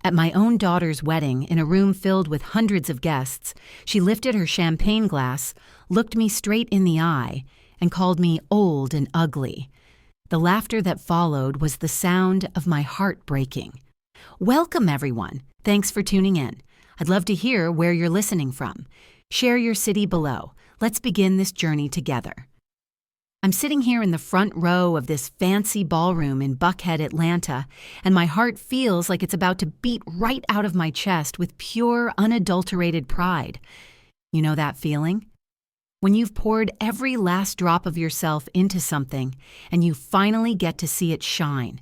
At my own daughter's wedding, in a room filled with hundreds of guests, she lifted her champagne glass, looked me straight in the eye, and called me old and ugly. The laughter that followed was the sound of my heart breaking. Welcome, everyone. Thanks for tuning in. I'd love to hear where you're listening from. Share your city below. Let's begin this journey together. I'm sitting here in the front row of this fancy ballroom in Buckhead, Atlanta, and my heart feels like it's about to beat right out of my chest with pure, unadulterated pride. You know that feeling? When you've poured every last drop of yourself into something, and you finally get to see it shine.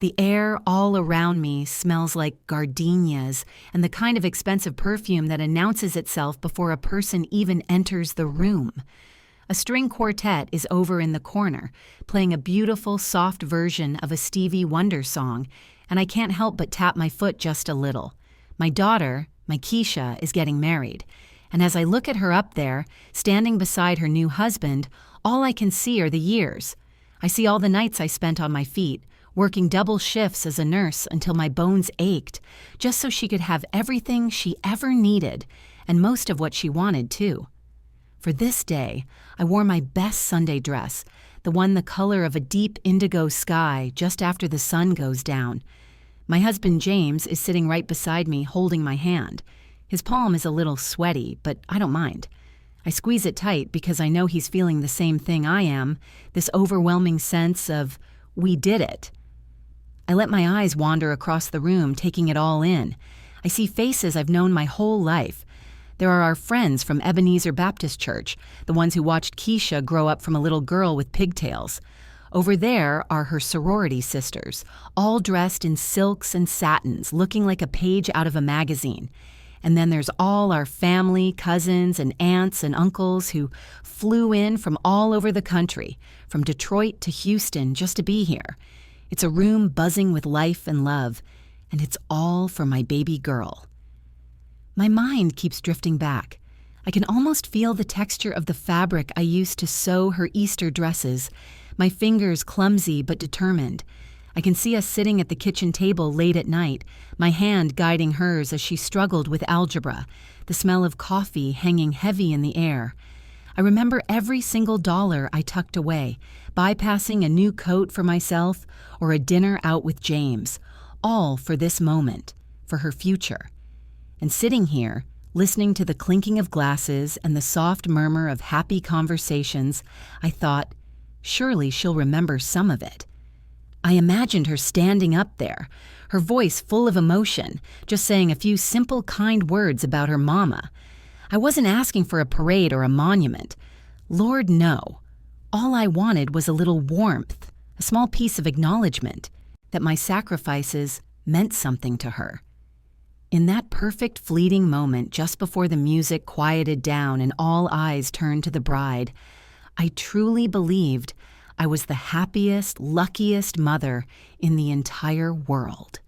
The air all around me smells like gardenias and the kind of expensive perfume that announces itself before a person even enters the room. A string quartet is over in the corner, playing a beautiful, soft version of a Stevie Wonder song, and I can't help but tap my foot just a little. My daughter, my Keisha, is getting married, and as I look at her up there, standing beside her new husband, all I can see are the years. I see all the nights I spent on my feet, working double shifts as a nurse until my bones ached, just so she could have everything she ever needed, and most of what she wanted, too. For this day, I wore my best Sunday dress, the one the color of a deep indigo sky just after the sun goes down. My husband James is sitting right beside me holding my hand. His palm is a little sweaty, but I don't mind. I squeeze it tight because I know he's feeling the same thing I am, this overwhelming sense of, we did it. I let my eyes wander across the room, taking it all in. I see faces I've known my whole life. There are our friends from Ebenezer Baptist Church, the ones who watched Keisha grow up from a little girl with pigtails. Over there are her sorority sisters, all dressed in silks and satins, looking like a page out of a magazine. And then there's all our family, cousins, and aunts and uncles who flew in from all over the country, from Detroit to Houston, just to be here. It's a room buzzing with life and love, and it's all for my baby girl. My mind keeps drifting back. I can almost feel the texture of the fabric I used to sew her Easter dresses, my fingers clumsy but determined. I can see us sitting at the kitchen table late at night, my hand guiding hers as she struggled with algebra, the smell of coffee hanging heavy in the air. I remember every single dollar I tucked away, bypassing a new coat for myself or a dinner out with James, all for this moment, for her future. And sitting here, listening to the clinking of glasses and the soft murmur of happy conversations, I thought, surely she'll remember some of it. I imagined her standing up there, her voice full of emotion, just saying a few simple, kind words about her mama. I wasn't asking for a parade or a monument. Lord, no. All I wanted was a little warmth, a small piece of acknowledgement that my sacrifices meant something to her. In that perfect fleeting moment just before the music quieted down and all eyes turned to the bride, I truly believed I was the happiest, luckiest mother in the entire world.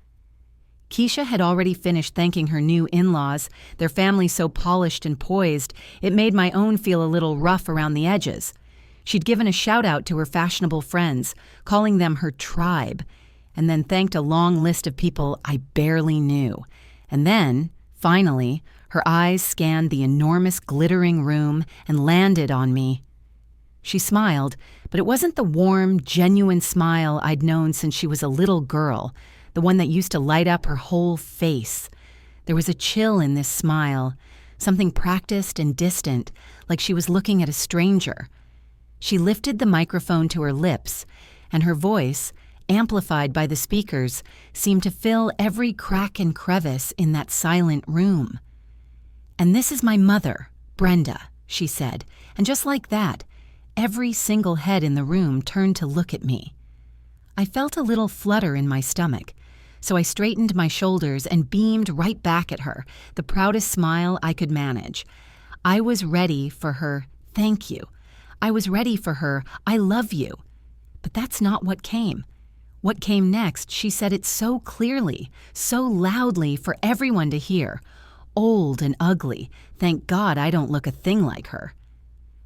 Keisha had already finished thanking her new in-laws, their family so polished and poised, it made my own feel a little rough around the edges. She'd given a shout-out to her fashionable friends, calling them her tribe, and then thanked a long list of people I barely knew. And then, finally, her eyes scanned the enormous glittering room and landed on me. She smiled, but it wasn't the warm, genuine smile I'd known since she was a little girl, the one that used to light up her whole face. There was a chill in this smile, something practiced and distant, like she was looking at a stranger. She lifted the microphone to her lips, and her voice, amplified by the speakers, seemed to fill every crack and crevice in that silent room. "And this is my mother, Brenda," she said, and just like that, every single head in the room turned to look at me. I felt a little flutter in my stomach, so I straightened my shoulders and beamed right back at her, the proudest smile I could manage. I was ready for her, "Thank you." I was ready for her, "I love you." But that's not what came. What came next, she said it so clearly, so loudly for everyone to hear. Old and ugly, thank God I don't look a thing like her.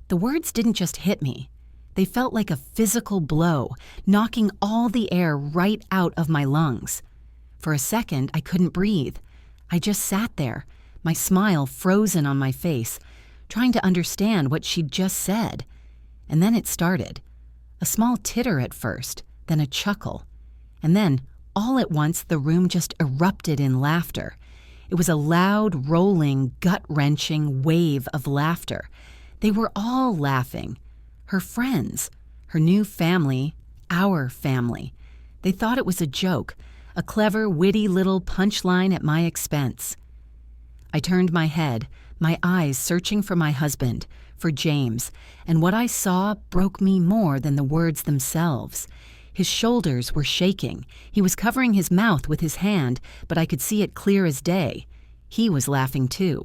The words didn't just hit me. They felt like a physical blow, knocking all the air right out of my lungs. For a second, I couldn't breathe. I just sat there, my smile frozen on my face, trying to understand what she'd just said. And then it started. A small titter at first, then a chuckle. And then, all at once, the room just erupted in laughter. It was a loud, rolling, gut-wrenching wave of laughter. They were all laughing. Her friends, her new family, our family. They thought it was a joke, a clever, witty little punchline at my expense. I turned my head, my eyes searching for my husband, for James, and what I saw broke me more than the words themselves. His shoulders were shaking. He was covering his mouth with his hand, but I could see it clear as day. He was laughing too.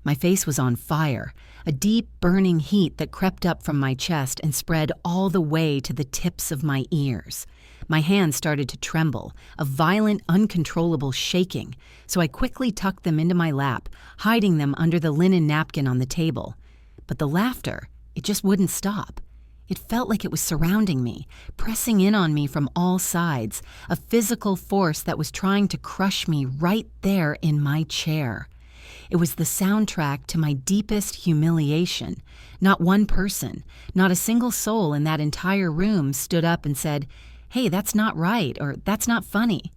My face was on fire, a deep, burning heat that crept up from my chest and spread all the way to the tips of my ears. My hands started to tremble, a violent, uncontrollable shaking, so I quickly tucked them into my lap, hiding them under the linen napkin on the table. But the laughter, it just wouldn't stop. It felt like it was surrounding me, pressing in on me from all sides, a physical force that was trying to crush me right there in my chair. It was the soundtrack to my deepest humiliation. Not one person, not a single soul in that entire room stood up and said, "Hey, that's not right," or "That's not funny."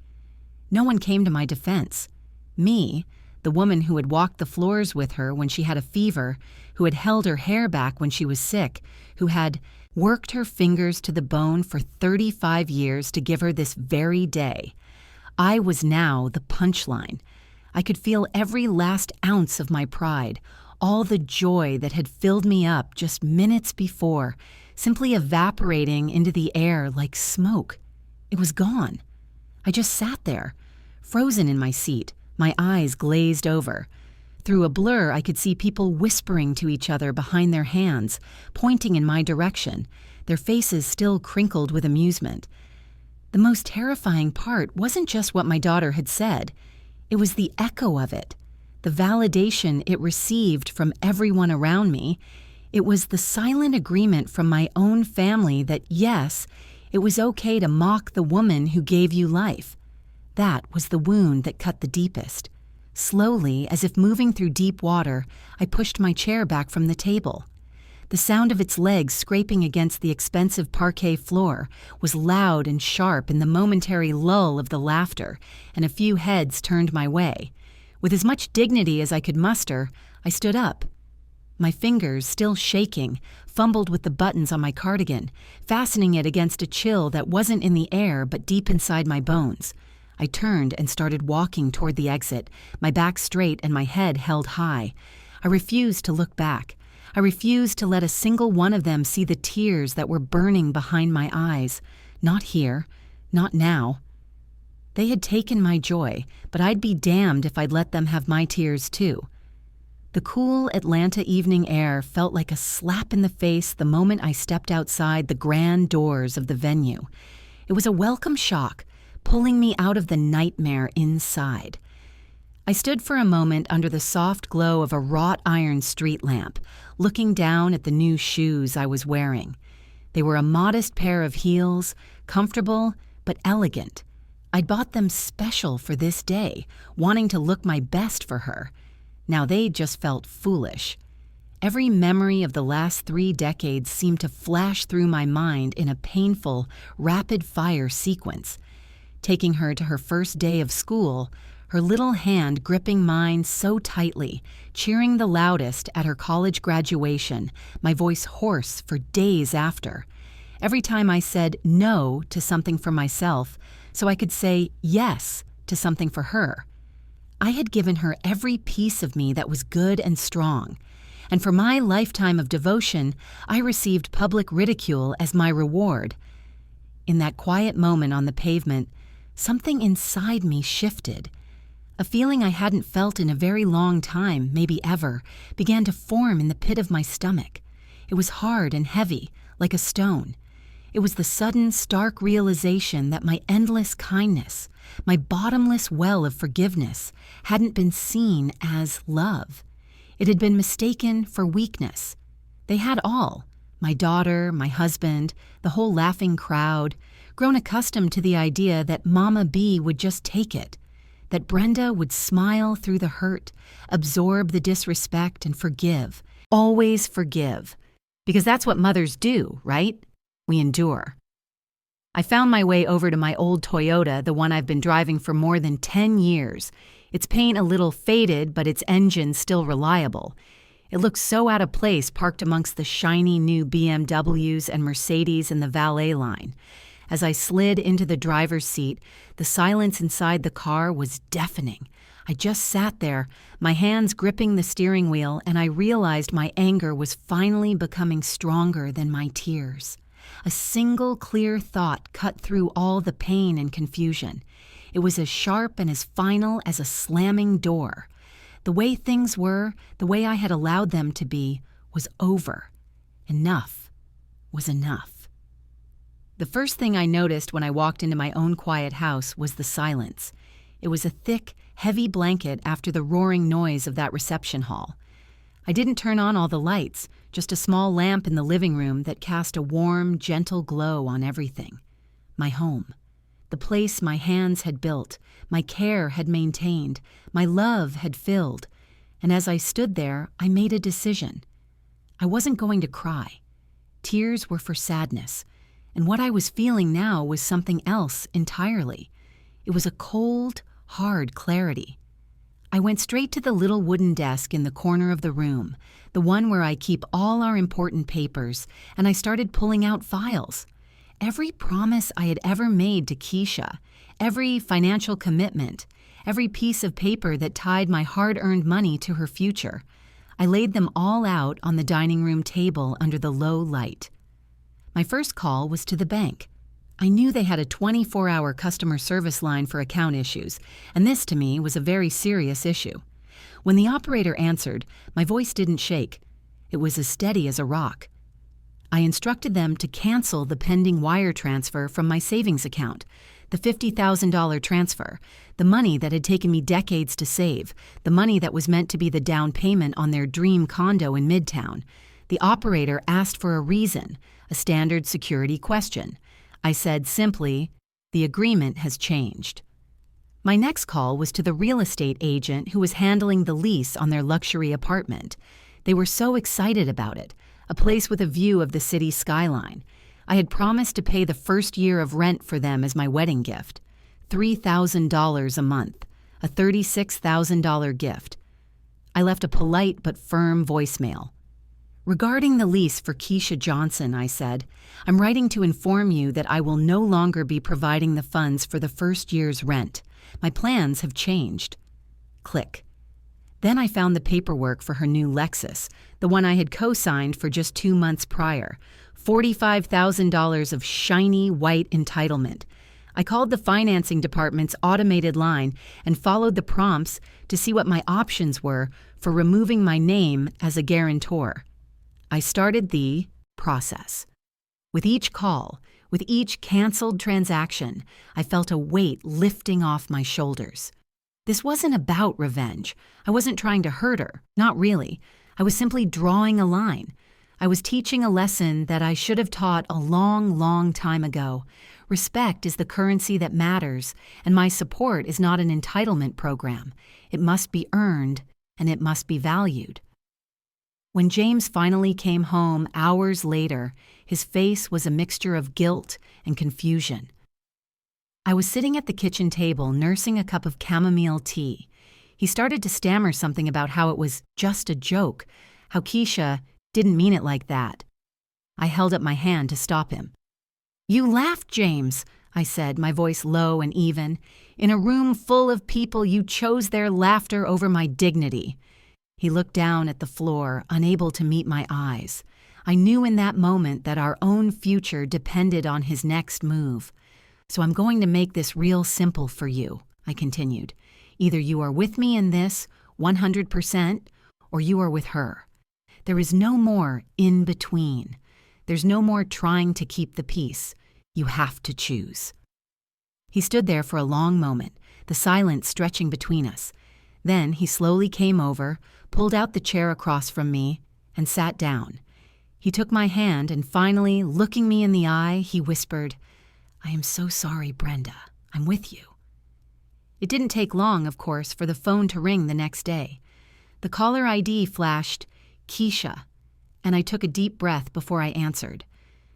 No one came to my defense. Me, the woman who had walked the floors with her when she had a fever, who had held her hair back when she was sick, who had worked her fingers to the bone for 35 years to give her this very day. I was now the punchline. I could feel every last ounce of my pride, all the joy that had filled me up just minutes before, simply evaporating into the air like smoke. It was gone. I just sat there, frozen in my seat, my eyes glazed over. Through a blur, I could see people whispering to each other behind their hands, pointing in my direction, their faces still crinkled with amusement. The most terrifying part wasn't just what my daughter had said. It was the echo of it, the validation it received from everyone around me. It was the silent agreement from my own family that, yes, it was okay to mock the woman who gave you life. That was the wound that cut the deepest. Slowly, as if moving through deep water, I pushed my chair back from the table. The sound of its legs scraping against the expensive parquet floor was loud and sharp in the momentary lull of the laughter, and a few heads turned my way. With as much dignity as I could muster, I stood up. My fingers, still shaking, fumbled with the buttons on my cardigan, fastening it against a chill that wasn't in the air but deep inside my bones. I turned and started walking toward the exit, my back straight and my head held high. I refused to look back. I refused to let a single one of them see the tears that were burning behind my eyes. Not here, not now. They had taken my joy, but I'd be damned if I'd let them have my tears too. The cool Atlanta evening air felt like a slap in the face the moment I stepped outside the grand doors of the venue. It was a welcome shock, pulling me out of the nightmare inside. I stood for a moment under the soft glow of a wrought iron street lamp, looking down at the new shoes I was wearing. They were a modest pair of heels, comfortable but elegant. I'd bought them special for this day, wanting to look my best for her. Now they just felt foolish. Every memory of the last 3 decades seemed to flash through my mind in a painful, rapid-fire sequence. Taking her to her first day of school, her little hand gripping mine so tightly, cheering the loudest at her college graduation, my voice hoarse for days after. Every time I said no to something for myself, so I could say yes to something for her. I had given her every piece of me that was good and strong, and for my lifetime of devotion, I received public ridicule as my reward. In that quiet moment on the pavement, something inside me shifted. A feeling I hadn't felt in a very long time, maybe ever, began to form in the pit of my stomach. It was hard and heavy, like a stone. It was the sudden, stark realization that my endless kindness, my bottomless well of forgiveness, hadn't been seen as love. It had been mistaken for weakness. They had all, my daughter, my husband, the whole laughing crowd, grown accustomed to the idea that Mama B would just take it, that Brenda would smile through the hurt, absorb the disrespect, and forgive. Always forgive. Because that's what mothers do, right? We endure. I found my way over to my old Toyota, the one I've been driving for more than 10 years. Its paint a little faded, but its engine still reliable. It looked so out of place parked amongst the shiny new BMWs and Mercedes in the valet line. As I slid into the driver's seat, the silence inside the car was deafening. I just sat there, my hands gripping the steering wheel, and I realized my anger was finally becoming stronger than my tears. A single clear thought cut through all the pain and confusion. It was as sharp and as final as a slamming door. The way things were, the way I had allowed them to be, was over. Enough was enough. The first thing I noticed when I walked into my own quiet house was the silence. It was a thick, heavy blanket after the roaring noise of that reception hall. I didn't turn on all the lights, just a small lamp in the living room that cast a warm, gentle glow on everything. My home. The place my hands had built, my care had maintained, my love had filled. And as I stood there, I made a decision. I wasn't going to cry. Tears were for sadness. And what I was feeling now was something else entirely. It was a cold, hard clarity. I went straight to the little wooden desk in the corner of the room, the one where I keep all our important papers, and I started pulling out files. Every promise I had ever made to Keisha, every financial commitment, every piece of paper that tied my hard-earned money to her future, I laid them all out on the dining room table under the low light. My first call was to the bank. I knew they had a 24-hour customer service line for account issues, and this to me was a very serious issue. When the operator answered, my voice didn't shake. It was as steady as a rock. I instructed them to cancel the pending wire transfer from my savings account, the $50,000 transfer, the money that had taken me decades to save, the money that was meant to be the down payment on their dream condo in Midtown. The operator asked for a reason, a standard security question. I said simply, "The agreement has changed." My next call was to the real estate agent who was handling the lease on their luxury apartment. They were so excited about it, a place with a view of the city skyline. I had promised to pay the first year of rent for them as my wedding gift, $3,000 a month, a $36,000 gift. I left a polite but firm voicemail. "Regarding the lease for Keisha Johnson," I said, "I'm writing to inform you that I will no longer be providing the funds for the first year's rent. My plans have changed." Click. Then I found the paperwork for her new Lexus, the one I had co-signed for just 2 months prior, $45,000 of shiny white entitlement. I called the financing department's automated line and followed the prompts to see what my options were for removing my name as a guarantor. I started the process. With each call, with each canceled transaction, I felt a weight lifting off my shoulders. This wasn't about revenge. I wasn't trying to hurt her, not really. I was simply drawing a line. I was teaching a lesson that I should have taught a long, long time ago. Respect is the currency that matters, and my support is not an entitlement program. It must be earned, and it must be valued. When James finally came home hours later, his face was a mixture of guilt and confusion. I was sitting at the kitchen table nursing a cup of chamomile tea. He started to stammer something about how it was just a joke, how Keisha didn't mean it like that. I held up my hand to stop him. "You laughed, James," I said, my voice low and even. "In a room full of people, you chose their laughter over my dignity." He looked down at the floor, unable to meet my eyes. I knew in that moment that our own future depended on his next move. "So I'm going to make this real simple for you," I continued. "Either you are with me in this, 100%, or you are with her. There is no more in between. There's no more trying to keep the peace. You have to choose." He stood there for a long moment, the silence stretching between us. Then he slowly came over, pulled out the chair across from me, and sat down. He took my hand and finally, looking me in the eye, he whispered, "I am so sorry, Brenda. I'm with you." It didn't take long, of course, for the phone to ring the next day. The caller ID flashed, Keisha, and I took a deep breath before I answered.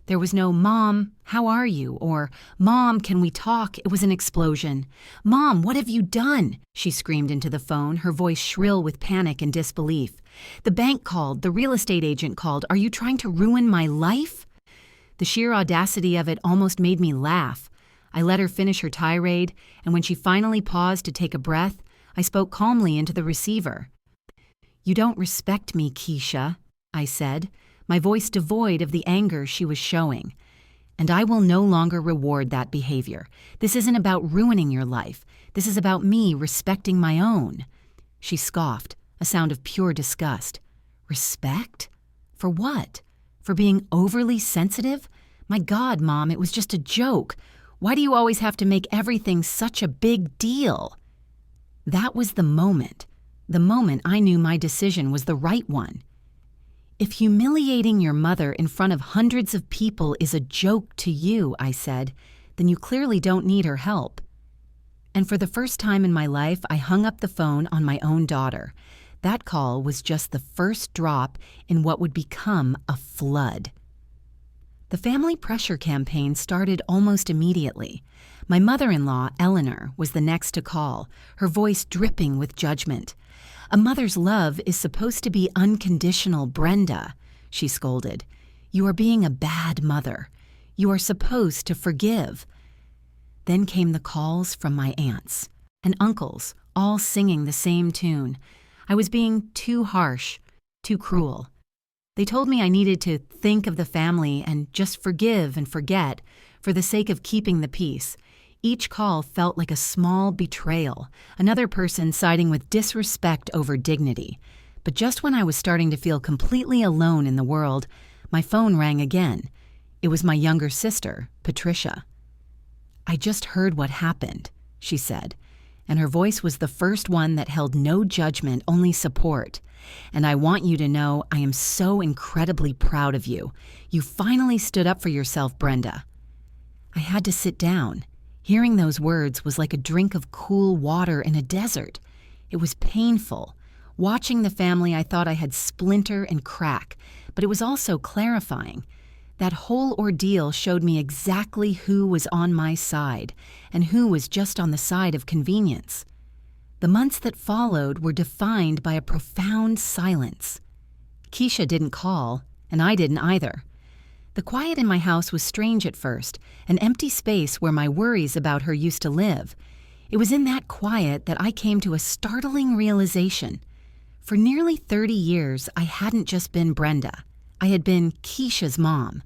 There was no, "Mom, how are you?" or, "Mom, can we talk?" It was an explosion. "Mom, what have you done?" she screamed into the phone, her voice shrill with panic and disbelief. "The bank called, the real estate agent called. Are you trying to ruin my life?" The sheer audacity of it almost made me laugh. I let her finish her tirade, and when she finally paused to take a breath, I spoke calmly into the receiver. "You don't respect me, Keisha," I said, my voice devoid of the anger she was showing. "And I will no longer reward that behavior. This isn't about ruining your life. This is about me respecting my own." She scoffed, a sound of pure disgust. "Respect? For what? For being overly sensitive? My God, Mom, it was just a joke. Why do you always have to make everything such a big deal?" That was the moment I knew my decision was the right one. "If humiliating your mother in front of hundreds of people is a joke to you," I said, "then you clearly don't need her help." And for the first time in my life, I hung up the phone on my own daughter. That call was just the first drop in what would become a flood. The family pressure campaign started almost immediately. My mother-in-law, Eleanor, was the next to call, her voice dripping with judgment. "A mother's love is supposed to be unconditional, Brenda," she scolded. "You are being a bad mother. You are supposed to forgive." Then came the calls from my aunts and uncles, all singing the same tune. I was being too harsh, too cruel. They told me I needed to think of the family and just forgive and forget for the sake of keeping the peace. Each call felt like a small betrayal, another person siding with disrespect over dignity. But just when I was starting to feel completely alone in the world, my phone rang again. It was my younger sister, Patricia. "I just heard what happened," she said, and her voice was the first one that held no judgment, only support. "And I want you to know I am so incredibly proud of you. You finally stood up for yourself, Brenda." I had to sit down. Hearing those words was like a drink of cool water in a desert. It was painful. Watching the family, I thought I had splinter and crack, but it was also clarifying. That whole ordeal showed me exactly who was on my side and who was just on the side of convenience. The months that followed were defined by a profound silence. Keisha didn't call, and I didn't either. The quiet in my house was strange at first, an empty space where my worries about her used to live. It was in that quiet that I came to a startling realization. For nearly 30 years, I hadn't just been Brenda. I had been Keisha's mom.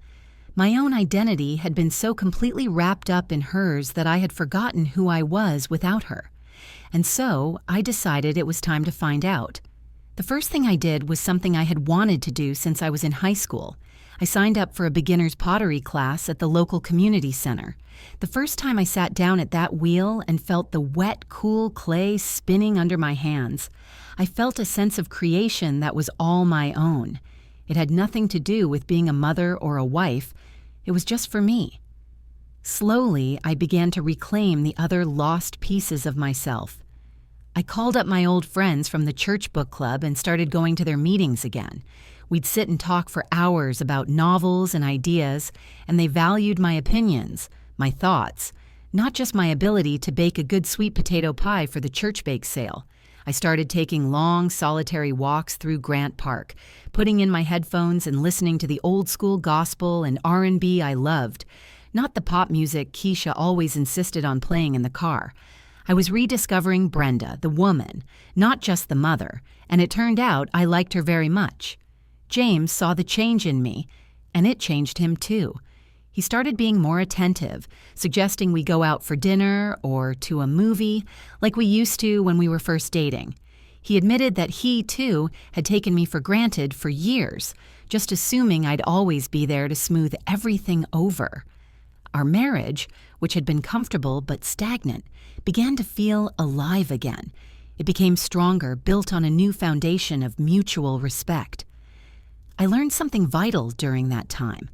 My own identity had been so completely wrapped up in hers that I had forgotten who I was without her. And so I decided it was time to find out. The first thing I did was something I had wanted to do since I was in high school. I signed up for a beginner's pottery class at the local community center. The first time I sat down at that wheel and felt the wet, cool clay spinning under my hands, I felt a sense of creation that was all my own. It had nothing to do with being a mother or a wife. It was just for me. Slowly, I began to reclaim the other lost pieces of myself. I called up my old friends from the church book club and started going to their meetings again. We'd sit and talk for hours about novels and ideas, and they valued my opinions, my thoughts, not just my ability to bake a good sweet potato pie for the church bake sale. I started taking long, solitary walks through Grant Park, putting in my headphones and listening to the old-school gospel and R&B I loved, not the pop music Keisha always insisted on playing in the car. I was rediscovering Brenda, the woman, not just the mother, and it turned out I liked her very much. James saw the change in me, and it changed him too. He started being more attentive, suggesting we go out for dinner or to a movie, like we used to when we were first dating. He admitted that he, too, had taken me for granted for years, just assuming I'd always be there to smooth everything over. Our marriage, which had been comfortable but stagnant, began to feel alive again. It became stronger, built on a new foundation of mutual respect. I learned something vital during that time.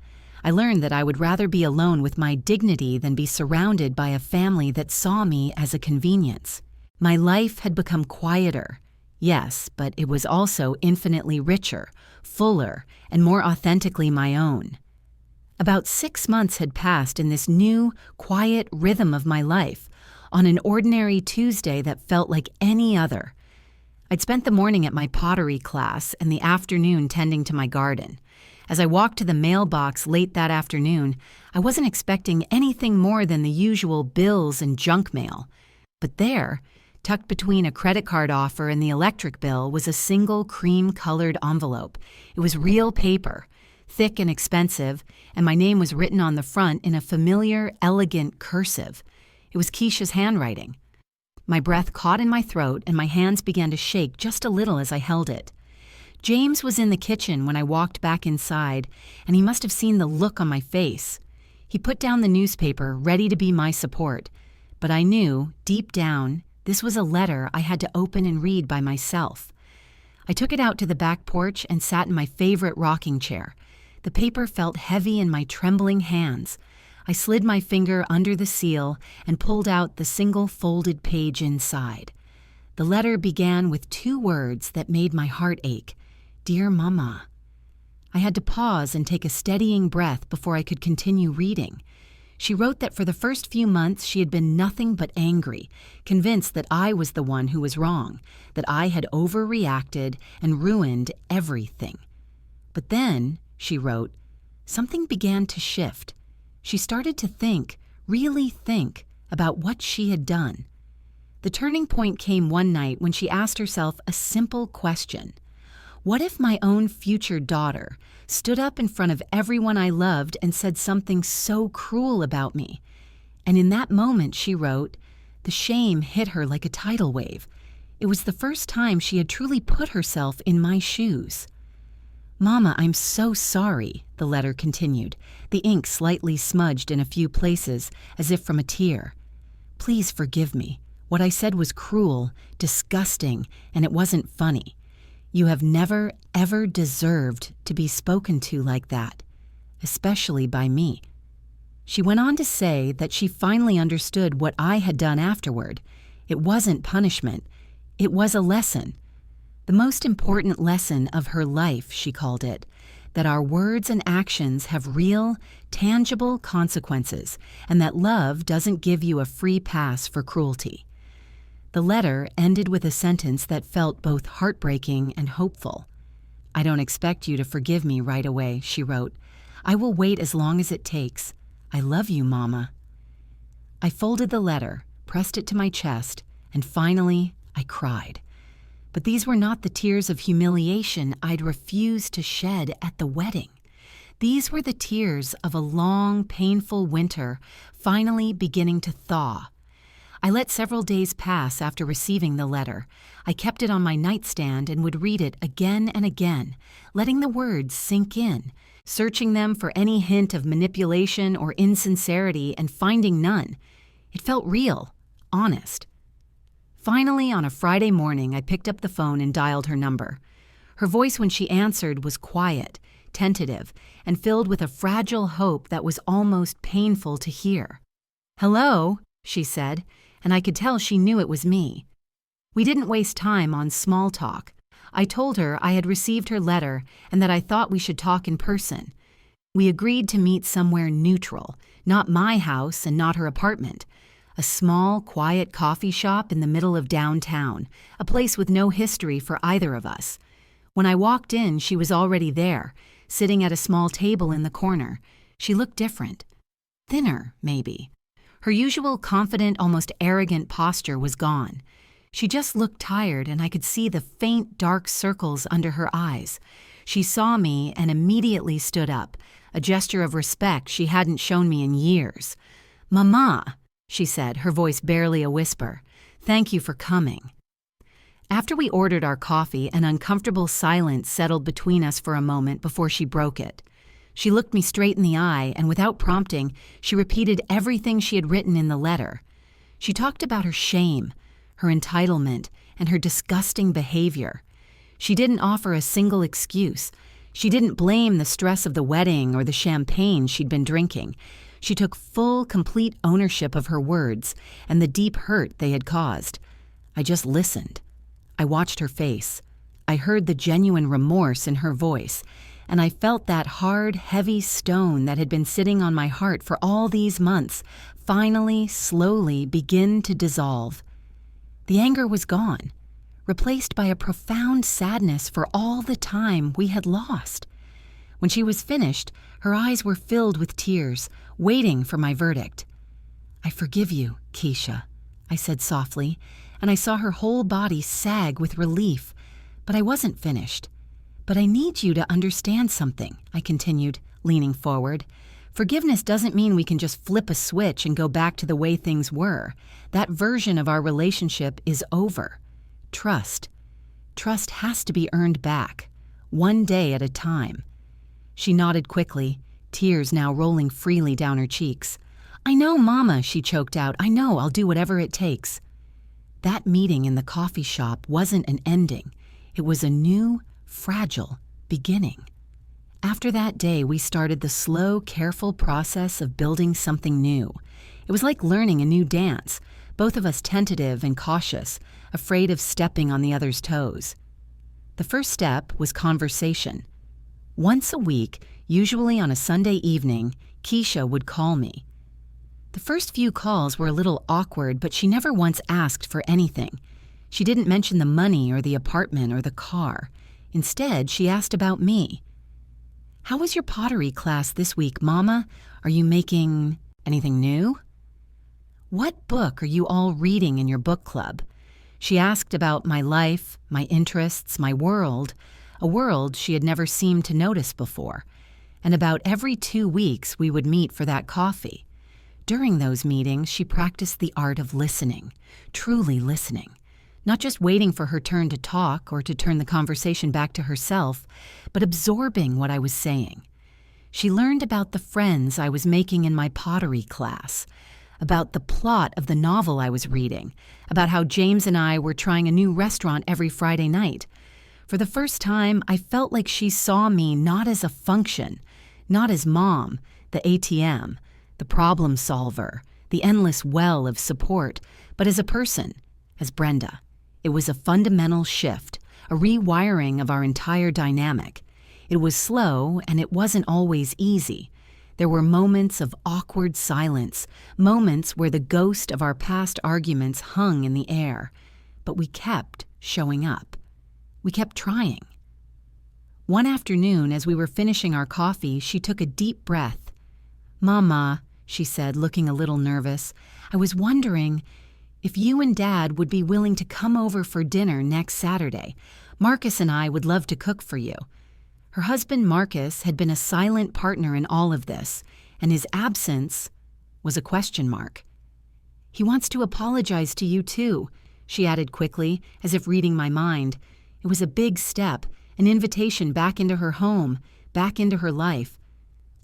I learned that I would rather be alone with my dignity than be surrounded by a family that saw me as a convenience. My life had become quieter, yes, but it was also infinitely richer, fuller, and more authentically my own. About 6 months had passed in this new, quiet rhythm of my life, on an ordinary Tuesday that felt like any other. I'd spent the morning at my pottery class and the afternoon tending to my garden. As I walked to the mailbox late that afternoon, I wasn't expecting anything more than the usual bills and junk mail. But there, tucked between a credit card offer and the electric bill, was a single cream-colored envelope. It was real paper, thick and expensive, and my name was written on the front in a familiar, elegant cursive. It was Keisha's handwriting. My breath caught in my throat and my hands began to shake just a little as I held it. James was in the kitchen when I walked back inside, and he must have seen the look on my face. He put down the newspaper, ready to be my support. But I knew, deep down, this was a letter I had to open and read by myself. I took it out to the back porch and sat in my favorite rocking chair. The paper felt heavy in my trembling hands. I slid my finger under the seal and pulled out the single folded page inside. The letter began with 2 words that made my heart ache. Dear Mama. I had to pause and take a steadying breath before I could continue reading. She wrote that for the first few months she had been nothing but angry, convinced that I was the one who was wrong, that I had overreacted and ruined everything. But then, she wrote, something began to shift. She started to think, really think, about what she had done. The turning point came one night when she asked herself a simple question. What if my own future daughter stood up in front of everyone I loved and said something so cruel about me? And in that moment, she wrote, the shame hit her like a tidal wave. It was the first time she had truly put herself in my shoes. Mama, I'm so sorry, the letter continued, the ink slightly smudged in a few places, as if from a tear. Please forgive me. What I said was cruel, disgusting, and it wasn't funny. You have never, ever deserved to be spoken to like that, especially by me. She went on to say that she finally understood what I had done afterward. It wasn't punishment. It was a lesson. The most important lesson of her life, she called it, that our words and actions have real, tangible consequences, and that love doesn't give you a free pass for cruelty. The letter ended with a sentence that felt both heartbreaking and hopeful. I don't expect you to forgive me right away, she wrote. I will wait as long as it takes. I love you, Mama. I folded the letter, pressed it to my chest, and finally, I cried. But these were not the tears of humiliation I'd refused to shed at the wedding. These were the tears of a long, painful winter finally beginning to thaw. I let several days pass after receiving the letter. I kept it on my nightstand and would read it again and again, letting the words sink in, searching them for any hint of manipulation or insincerity and finding none. It felt real, honest. Finally, on a Friday morning, I picked up the phone and dialed her number. Her voice when she answered was quiet, tentative, and filled with a fragile hope that was almost painful to hear. Hello, she said, and I could tell she knew it was me. We didn't waste time on small talk. I told her I had received her letter and that I thought we should talk in person. We agreed to meet somewhere neutral, not my house and not her apartment. A small, quiet coffee shop in the middle of downtown, a place with no history for either of us. When I walked in, she was already there, sitting at a small table in the corner. She looked different. Thinner, maybe. Her usual confident, almost arrogant posture was gone. She just looked tired, and I could see the faint, dark circles under her eyes. She saw me and immediately stood up, a gesture of respect she hadn't shown me in years. Mama, she said, her voice barely a whisper. Thank you for coming. After we ordered our coffee, an uncomfortable silence settled between us for a moment before she broke it. She looked me straight in the eye, and without prompting, she repeated everything she had written in the letter. She talked about her shame, her entitlement, and her disgusting behavior. She didn't offer a single excuse. She didn't blame the stress of the wedding or the champagne she'd been drinking. She took full, complete ownership of her words and the deep hurt they had caused. I just listened. I watched her face. I heard the genuine remorse in her voice, and I felt that hard, heavy stone that had been sitting on my heart for all these months finally, slowly begin to dissolve. The anger was gone, replaced by a profound sadness for all the time we had lost. When she was finished, her eyes were filled with tears, waiting for my verdict. "I forgive you, Keisha," I said softly, and I saw her whole body sag with relief. But I wasn't finished. "But I need you to understand something," I continued, leaning forward. "Forgiveness doesn't mean we can just flip a switch and go back to the way things were. That version of our relationship is over. Trust. Trust has to be earned back, one day at a time." She nodded quickly, tears now rolling freely down her cheeks. "I know, Mama," she choked out. "I know, I'll do whatever it takes." That meeting in the coffee shop wasn't an ending. It was a new, fragile beginning. After that day, we started the slow, careful process of building something new. It was like learning a new dance, both of us tentative and cautious, afraid of stepping on the other's toes. The first step was conversation. Once a week, usually on a Sunday evening, Keisha would call me. The first few calls were a little awkward, but she never once asked for anything. She didn't mention the money or the apartment or the car. Instead, she asked about me. "How was your pottery class this week, Mama? Are you making anything new? What book are you all reading in your book club?" She asked about my life, my interests, my world, a world she had never seemed to notice before. And about every 2 weeks we would meet for that coffee. During those meetings, she practiced the art of listening, truly listening. Not just waiting for her turn to talk or to turn the conversation back to herself, but absorbing what I was saying. She learned about the friends I was making in my pottery class, about the plot of the novel I was reading, about how James and I were trying a new restaurant every Friday night. For the first time, I felt like she saw me not as a function, not as Mom, the ATM, the problem solver, the endless well of support, but as a person, as Brenda. It was a fundamental shift, a rewiring of our entire dynamic. It was slow, and it wasn't always easy. There were moments of awkward silence, moments where the ghost of our past arguments hung in the air. But we kept showing up. We kept trying. One afternoon, as we were finishing our coffee, she took a deep breath. "Mama," she said, looking a little nervous, "I was wondering if you and Dad would be willing to come over for dinner next Saturday. Marcus and I would love to cook for you." Her husband, Marcus, had been a silent partner in all of this, and his absence was a question mark. "He wants to apologize to you, too," she added quickly, as if reading my mind. It was a big step, an invitation back into her home, back into her life.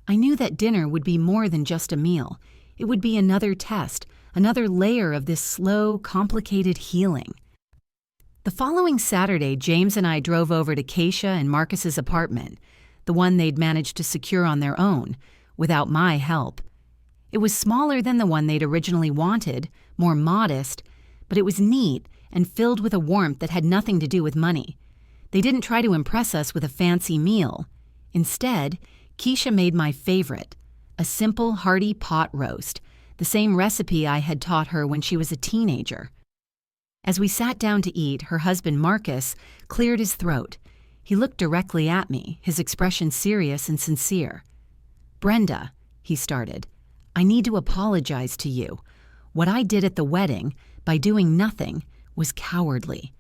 I knew that dinner would be more than just a meal. It would be another test, another layer of this slow, complicated healing. The following Saturday, James and I drove over to Keisha and Marcus's apartment, the one they'd managed to secure on their own, without my help. It was smaller than the one they'd originally wanted, more modest, but it was neat and filled with a warmth that had nothing to do with money. They didn't try to impress us with a fancy meal. Instead, Keisha made my favorite, a simple, hearty pot roast, the same recipe I had taught her when she was a teenager. As we sat down to eat, her husband Marcus cleared his throat. He looked directly at me, his expression serious and sincere. "Brenda," he started, "I need to apologize to you. What I did at the wedding, by doing nothing, was cowardly.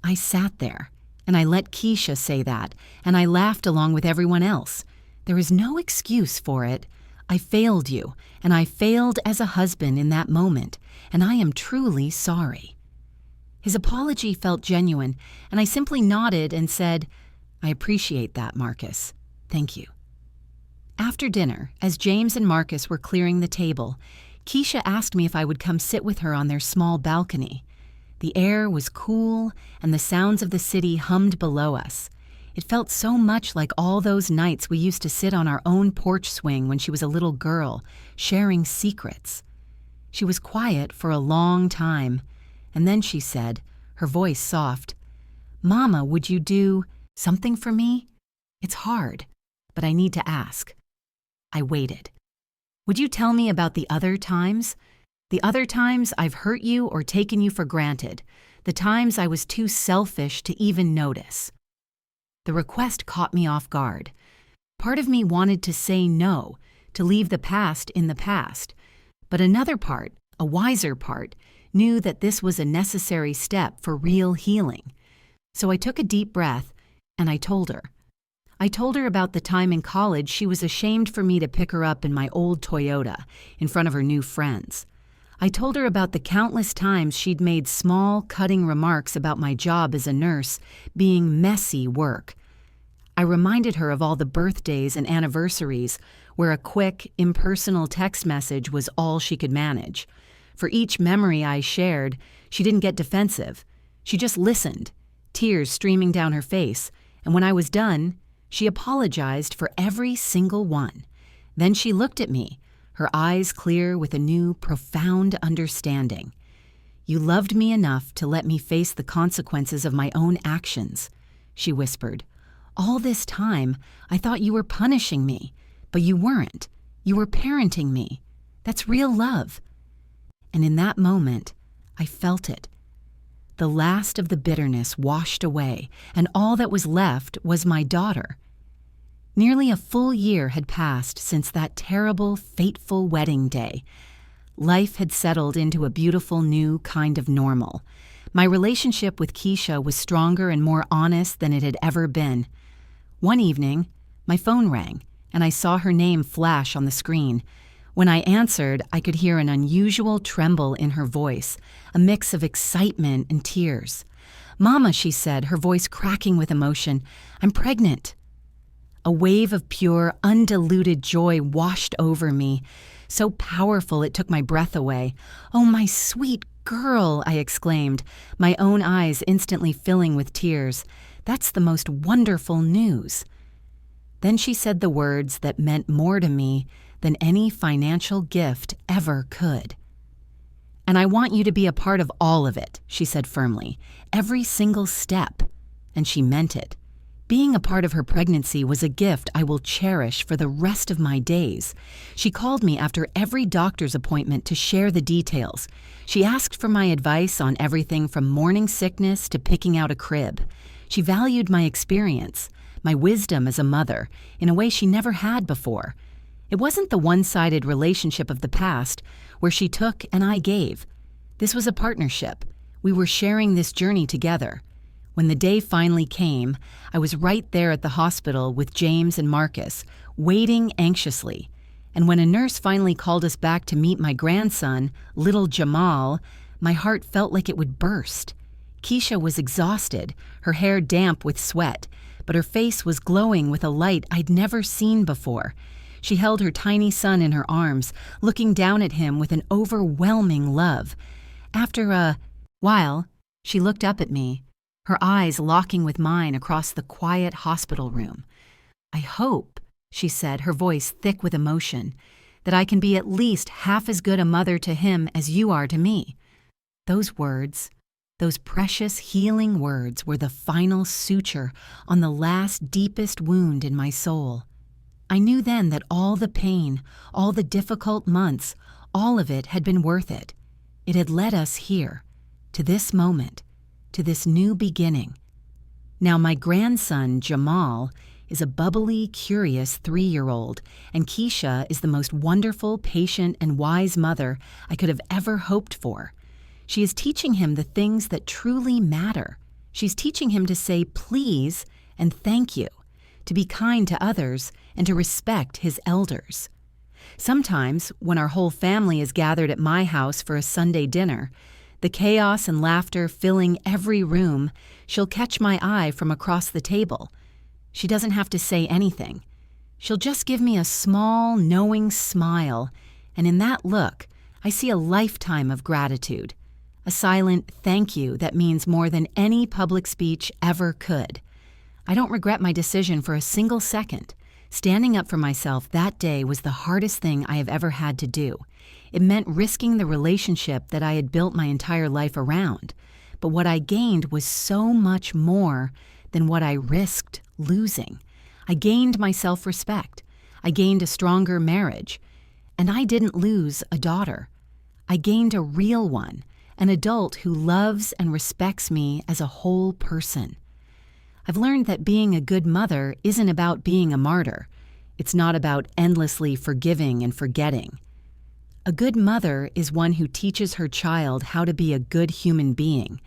I sat there, and I let Keisha say that, and I laughed along with everyone else. There is no excuse for it. I failed you, and I failed as a husband in that moment, and I am truly sorry." His apology felt genuine, and I simply nodded and said, "I appreciate that, Marcus. Thank you." After dinner, as James and Marcus were clearing the table, Keisha asked me if I would come sit with her on their small balcony. The air was cool, and the sounds of the city hummed below us. It felt so much like all those nights we used to sit on our own porch swing when she was a little girl, sharing secrets. She was quiet for a long time, and then she said, her voice soft, "Mama, would you do something for me? It's hard, but I need to ask." I waited. "Would you tell me about the other times? The other times I've hurt you or taken you for granted, the times I was too selfish to even notice." The request caught me off guard. Part of me wanted to say no, to leave the past in the past, but another part, a wiser part, knew that this was a necessary step for real healing. So I took a deep breath and I told her. I told her about the time in college she was ashamed for me to pick her up in my old Toyota in front of her new friends. I told her about the countless times she'd made small, cutting remarks about my job as a nurse being messy work. I reminded her of all the birthdays and anniversaries where a quick, impersonal text message was all she could manage. For each memory I shared, she didn't get defensive. She just listened, tears streaming down her face, and when I was done, she apologized for every single one. Then she looked at me, her eyes clear with a new, profound understanding. "You loved me enough to let me face the consequences of my own actions," she whispered. "All this time, I thought you were punishing me, but you weren't. You were parenting me. That's real love." And in that moment, I felt it. The last of the bitterness washed away, and all that was left was my daughter. Nearly a full year had passed since that terrible, fateful wedding day. Life had settled into a beautiful new kind of normal. My relationship with Keisha was stronger and more honest than it had ever been. One evening, my phone rang, and I saw her name flash on the screen. When I answered, I could hear an unusual tremble in her voice, a mix of excitement and tears. "Mama," she said, her voice cracking with emotion, "I'm pregnant." A wave of pure, undiluted joy washed over me, so powerful it took my breath away. "Oh, my sweet girl," I exclaimed, my own eyes instantly filling with tears. "That's the most wonderful news." Then she said the words that meant more to me than any financial gift ever could. "And I want you to be a part of all of it," she said firmly, "every single step." And she meant it. Being a part of her pregnancy was a gift I will cherish for the rest of my days. She called me after every doctor's appointment to share the details. She asked for my advice on everything from morning sickness to picking out a crib. She valued my experience, my wisdom as a mother, in a way she never had before. It wasn't the one-sided relationship of the past, where she took and I gave. This was a partnership. We were sharing this journey together. When the day finally came, I was right there at the hospital with James and Marcus, waiting anxiously. And when a nurse finally called us back to meet my grandson, little Jamal, my heart felt like it would burst. Keisha was exhausted, her hair damp with sweat, but her face was glowing with a light I'd never seen before. She held her tiny son in her arms, looking down at him with an overwhelming love. After a while, she looked up at me, her eyes locking with mine across the quiet hospital room. "I hope," she said, her voice thick with emotion, "that I can be at least half as good a mother to him as you are to me." Those words, those precious healing words, were the final suture on the last deepest wound in my soul. I knew then that all the pain, all the difficult months, all of it had been worth it. It had led us here, to this moment, to this new beginning. Now my grandson, Jamal, is a bubbly, curious 3-year-old, and Keisha is the most wonderful, patient, and wise mother I could have ever hoped for. She is teaching him the things that truly matter. She's teaching him to say please and thank you, to be kind to others, and to respect his elders. Sometimes, when our whole family is gathered at my house for a Sunday dinner, the chaos and laughter filling every room, she'll catch my eye from across the table. She doesn't have to say anything. She'll just give me a small, knowing smile, and in that look, I see a lifetime of gratitude, a silent thank you that means more than any public speech ever could. I don't regret my decision for a single second. Standing up for myself that day was the hardest thing I have ever had to do. It meant risking the relationship that I had built my entire life around. But what I gained was so much more than what I risked losing. I gained my self-respect. I gained a stronger marriage. And I didn't lose a daughter. I gained a real one, an adult who loves and respects me as a whole person. I've learned that being a good mother isn't about being a martyr. It's not about endlessly forgiving and forgetting. A good mother is one who teaches her child how to be a good human being,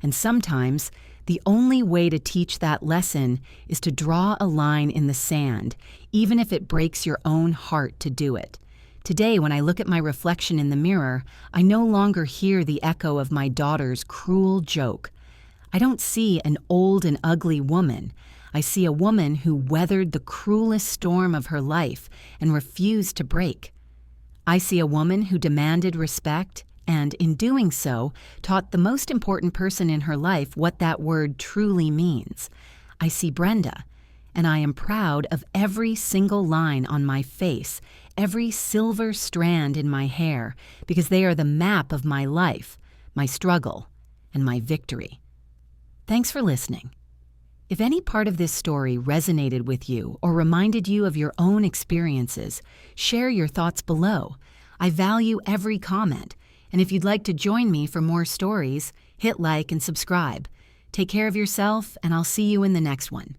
and sometimes the only way to teach that lesson is to draw a line in the sand, even if it breaks your own heart to do it. Today, when I look at my reflection in the mirror, I no longer hear the echo of my daughter's cruel joke. I don't see an old and ugly woman. I see a woman who weathered the cruelest storm of her life and refused to break. I see a woman who demanded respect and, in doing so, taught the most important person in her life what that word truly means. I see Brenda, and I am proud of every single line on my face, every silver strand in my hair, because they are the map of my life, my struggle, and my victory. Thanks for listening. If any part of this story resonated with you or reminded you of your own experiences, share your thoughts below. I value every comment, and if you'd like to join me for more stories, hit like and subscribe. Take care of yourself, and I'll see you in the next one.